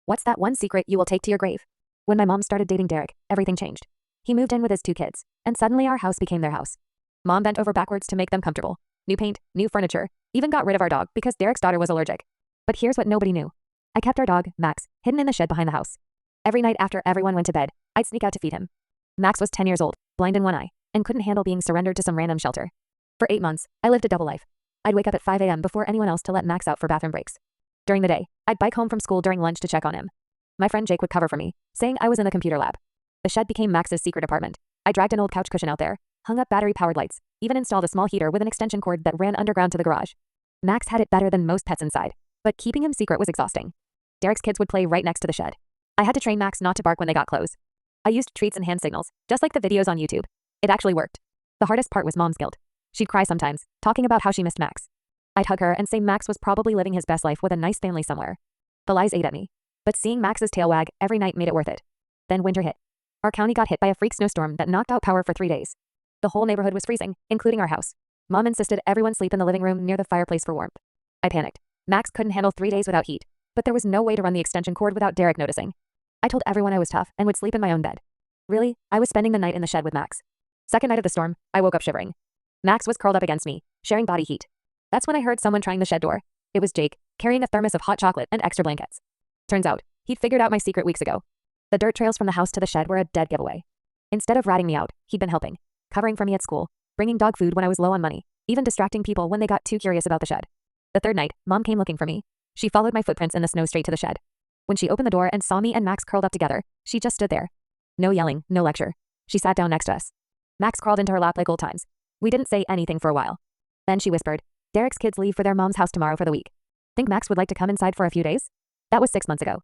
What's that one secret you will take to your grave? When my mom started dating Derek, everything changed. He moved in with his 2 kids, and suddenly our house became their house. Mom bent over backwards to make them comfortable. New paint, new furniture, even got rid of our dog because Derek's daughter was allergic. But here's what nobody knew. I kept our dog, Max, hidden in the shed behind the house. Every night after everyone went to bed, I'd sneak out to feed him. Max was 10 years old, blind in one eye, and couldn't handle being surrendered to some random shelter. For 8 months, I lived a double life. I'd wake up at 5 a.m. before anyone else to let Max out for bathroom breaks. During the day, I'd bike home from school during lunch to check on him. My friend Jake would cover for me, saying I was in the computer lab. The shed became Max's secret apartment. I dragged an old couch cushion out there, hung up battery-powered lights, even installed a small heater with an extension cord that ran underground to the garage. Max had it better than most pets inside, but keeping him secret was exhausting. Derek's kids would play right next to the shed. I had to train Max not to bark when they got close. I used treats and hand signals, just like the videos on YouTube. It actually worked. The hardest part was Mom's guilt. She'd cry sometimes, talking about how she missed Max. I'd hug her and say Max was probably living his best life with a nice family somewhere. The lies ate at me. But seeing Max's tail wag every night made it worth it. Then winter hit. Our county got hit by a freak snowstorm that knocked out power for 3 days. The whole neighborhood was freezing, including our house. Mom insisted everyone sleep in the living room near the fireplace for warmth. I panicked. Max couldn't handle 3 days without heat, but there was no way to run the extension cord without Derek noticing. I told everyone I was tough and would sleep in my own bed. Really, I was spending the night in the shed with Max. Second night of the storm, I woke up shivering. Max was curled up against me, sharing body heat. That's when I heard someone trying the shed door. It was Jake, carrying a thermos of hot chocolate and extra blankets. Turns out, he'd figured out my secret weeks ago. The dirt trails from the house to the shed were a dead giveaway. Instead of ratting me out, he'd been helping, covering for me at school, bringing dog food when I was low on money, even distracting people when they got too curious about the shed. The third night, Mom came looking for me. She followed my footprints in the snow straight to the shed. When she opened the door and saw me and Max curled up together, she just stood there. No yelling, no lecture. She sat down next to us. Max crawled into her lap like old times. We didn't say anything for a while. Then she whispered, "Derek's kids leave for their mom's house tomorrow for the week. Think Max would like to come inside for a few days?" That was 6 months ago.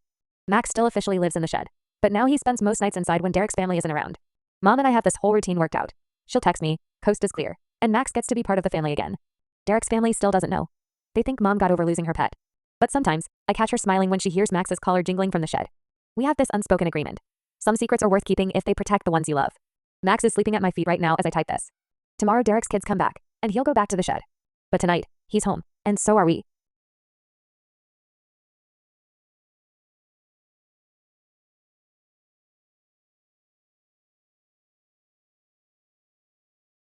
Max still officially lives in the shed, but now he spends most nights inside when Derek's family isn't around. Mom and I have this whole routine worked out. She'll text me, coast is clear, and Max gets to be part of the family again. Derek's family still doesn't know. They think Mom got over losing her pet. But sometimes, I catch her smiling when she hears Max's collar jingling from the shed. We have this unspoken agreement. Some secrets are worth keeping if they protect the ones you love. Max is sleeping at my feet right now as I type this. Tomorrow Derek's kids come back, and he'll go back to the shed. But tonight, he's home, and so are we.